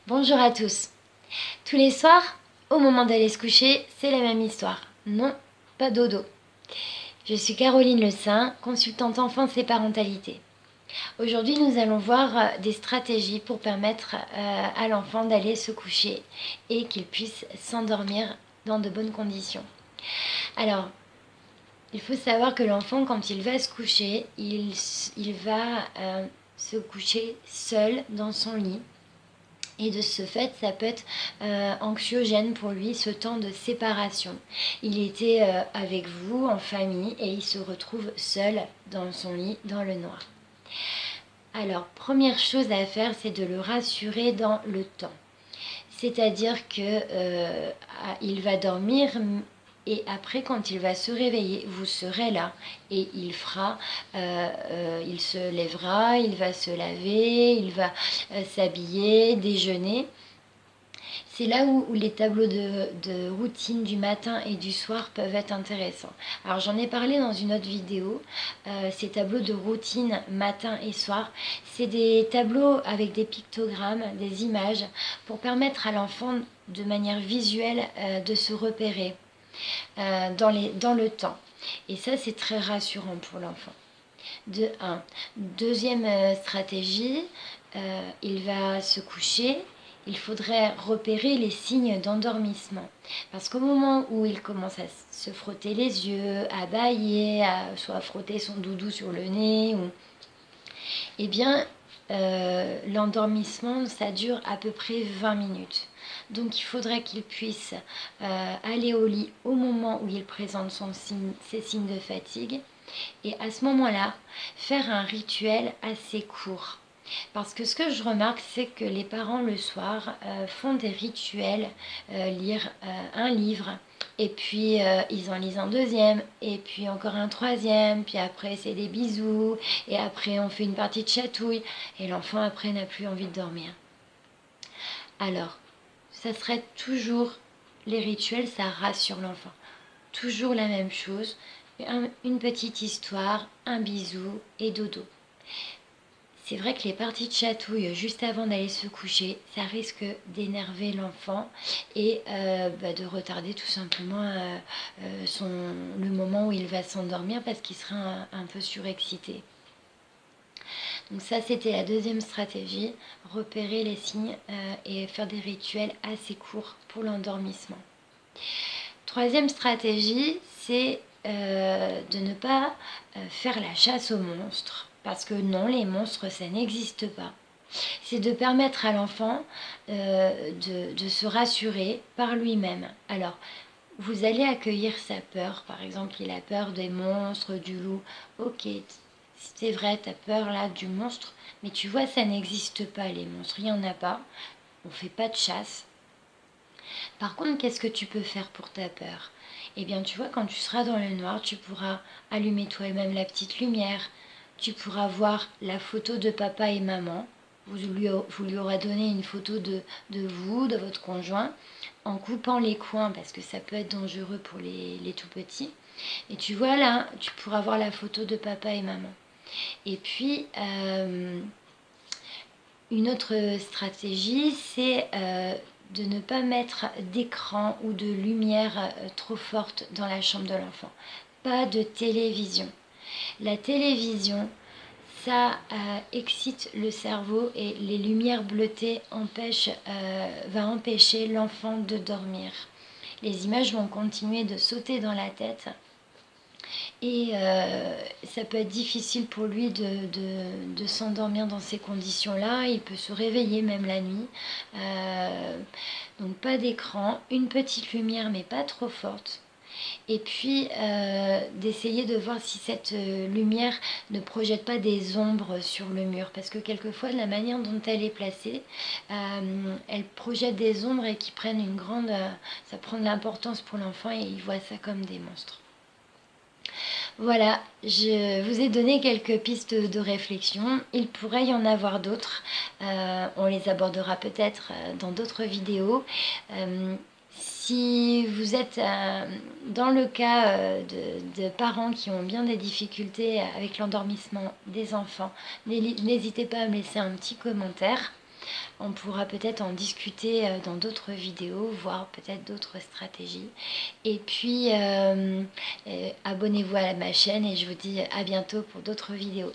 Bonjour à tous. Tous les soirs, au moment d'aller se coucher, c'est la même histoire. Non, pas dodo. Je suis Caroline Le Saint, consultante enfance et parentalité. Aujourd'hui, nous allons voir des stratégies pour permettre à l'enfant d'aller se coucher et qu'il puisse s'endormir dans de bonnes conditions. Alors, il faut savoir que l'enfant, quand il va se coucher, il va se coucher seul dans son lit. Et de ce fait, ça peut être anxiogène pour lui, ce temps de séparation. Il était avec vous, en famille, et il se retrouve seul dans son lit, dans le noir. Alors, première chose à faire, c'est de le rassurer dans le temps. C'est-à-dire que il va dormir et après, quand il va se réveiller, vous serez là et il se lèvera, il va se laver, il va s'habiller, déjeuner. C'est là où les tableaux de routine du matin et du soir peuvent être intéressants. Alors j'en ai parlé dans une autre vidéo, ces tableaux de routine matin et soir, c'est des tableaux avec des pictogrammes, des images, pour permettre à l'enfant de manière visuelle de se repérer dans le temps. Et ça, c'est très rassurant pour l'enfant. De 1. Deuxième stratégie, il va se coucher. Il faudrait repérer les signes d'endormissement. Parce qu'au moment où il commence à se frotter les yeux, à bâiller, à soit frotter son doudou sur le nez, eh bien, l'endormissement, ça dure à peu près 20 minutes. Donc il faudrait qu'il puisse aller au lit au moment où il présente ses signes de fatigue. Et à ce moment-là, faire un rituel assez court. Parce que ce que je remarque, c'est que les parents le soir font des rituels, lire un livre, et puis ils en lisent un deuxième, et puis encore un troisième, puis après c'est des bisous, et après on fait une partie de chatouille, et l'enfant après n'a plus envie de dormir. Alors, ça serait toujours, les rituels, ça rassure l'enfant. Toujours la même chose, une petite histoire, un bisou et dodo. C'est vrai que les parties de chatouille juste avant d'aller se coucher, ça risque d'énerver l'enfant et de retarder tout simplement le moment où il va s'endormir parce qu'il sera un peu surexcité. Donc ça, c'était la deuxième stratégie, repérer les signes et faire des rituels assez courts pour l'endormissement. Troisième stratégie, c'est de ne pas faire la chasse aux monstres. Parce que non, les monstres, ça n'existe pas. C'est de permettre à l'enfant de se rassurer par lui-même. Alors, vous allez accueillir sa peur. Par exemple, il a peur des monstres, du loup. Ok, c'est vrai, tu as peur là du monstre. Mais tu vois, ça n'existe pas, les monstres. Il n'y en a pas. On ne fait pas de chasse. Par contre, qu'est-ce que tu peux faire pour ta peur? Eh bien, tu vois, quand tu seras dans le noir, tu pourras allumer toi-même la petite lumière. Tu pourras voir la photo de papa et maman. Vous lui aurez donné une photo de vous, de votre conjoint, en coupant les coins parce que ça peut être dangereux pour les tout petits. Et tu vois là, tu pourras voir la photo de papa et maman. Et puis, une autre stratégie, c'est de ne pas mettre d'écran ou de lumière trop forte dans la chambre de l'enfant. Pas de télévision. La télévision, ça excite le cerveau et les lumières bleutées va empêcher l'enfant de dormir. Les images vont continuer de sauter dans la tête et ça peut être difficile pour lui de s'endormir dans ces conditions-là. Il peut se réveiller même la nuit. Donc pas d'écran, une petite lumière mais pas trop forte. Et puis d'essayer de voir si cette lumière ne projette pas des ombres sur le mur. Parce que quelquefois, de la manière dont elle est placée, elle projette des ombres et qui prennent ça prend de l'importance pour l'enfant et il voit ça comme des monstres. Voilà, je vous ai donné quelques pistes de réflexion. Il pourrait y en avoir d'autres. On les abordera peut-être dans d'autres vidéos. Si vous êtes dans le cas de parents qui ont bien des difficultés avec l'endormissement des enfants, n'hésitez pas à me laisser un petit commentaire. On pourra peut-être en discuter dans d'autres vidéos, voire peut-être d'autres stratégies. Et puis abonnez-vous à ma chaîne et je vous dis à bientôt pour d'autres vidéos.